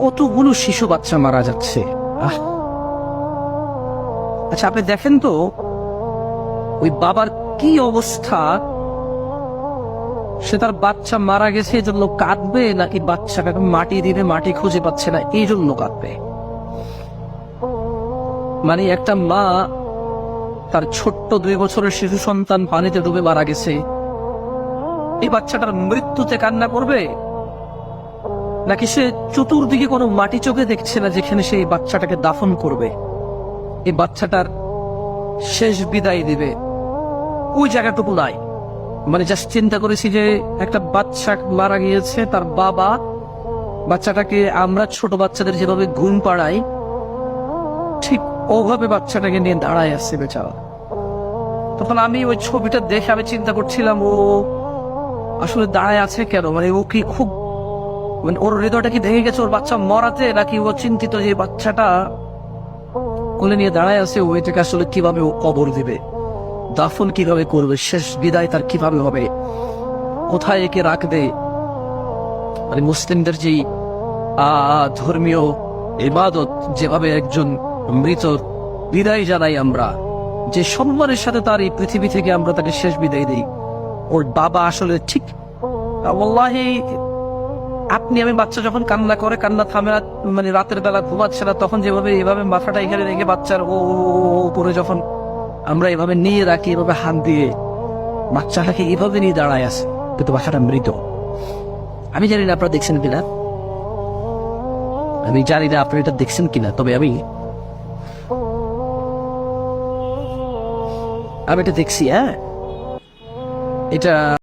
কতগুলো শিশু বাচ্চা মারা যাচ্ছে। আচ্ছা, আপনি দেখেন তো ওই বাবার কি অবস্থা। সে তার বাচ্চা মারা গেছে এই জন্য কাঁদবে, নাকি বাচ্চাকে মাটি দিবে, মাটি খুঁজে পাচ্ছে না এই জন্য কাঁদবে? মানে একটা মা তার ছোট্ট 2 বছরের শিশু সন্তান পানিতে ডুবে মারা গেছে, এই বাচ্চাটার মৃত্যুতে কান্না করবে, নাকি সে চতুর্দিকে কোনো মাটি চোখে দেখছে না যেখানে সে এই বাচ্চাটাকে দাফন করবে, এই বাচ্চাটার শেষ বিদায় দিবে? ওই জায়গাটুকু নাই। মানে জাস্ট চিন্তা করেছি যে একটা বাচ্চা মারা গিয়েছে, তার বাবা বাচ্চাটাকে, আমরা ছোট বাচ্চাদের যেভাবে ঘুম পাড়াই ঠিক ওভাবে বাচ্চাটাকে নিয়ে দাঁড়ায় আসছে বেচারা। তখন আমি ওই ছবিটা দেখে আমি চিন্তা করছিলাম, ও আসলে দাঁড়ায় আছে কেন? মানে ও কি খুব, মানে ওর হৃদয়টা কি ভেঙে গেছে ওর বাচ্চা মরাতে, নাকি ও চিন্তিত যে বাচ্চাটা কোলে নিয়ে দাঁড়ায় আছে, ও এটাকে আসলে কিভাবে ও কবর দিবে, দাফন কিভাবে করবে, শেষ বিদায় তার কিভাবে হবে, কোথায় একে রাখবে? মানে মুসলিমদের যেই ধর্মীয় ইবাদত, যেভাবে একজন মৃত বিদায় জানাই আমরা, যে সম্মানের সাথে তার এই পৃথিবী থেকে আমরা তাকে শেষ বিদায় দিই, ওর বাবা আসলে ঠিক ওয়াল্লাহি, আপনি আমি বাচ্চা যখন কান্না করে, কান্না থামে না, মানে রাতের বেলা ঘুমাচ্ছে না, তখন যেভাবে এভাবে মাথাটা এখানে রেখে বাচ্চার ও করে যখন আমরা এভাবে নিয়ে রাখি, এভাবে হাত দিয়ে বাচ্চাটাকে এভাবে নিয়ে দাঁড়ায় আছে, কিন্তু বাচ্চাটা মৃত। আমি জানি না আপনারা দেখছেন কিনা, আমি জানি না আপনারা এটা দেখছেন কিনা, তবে আমি এটা দেখছি। হ্যাঁ, এটা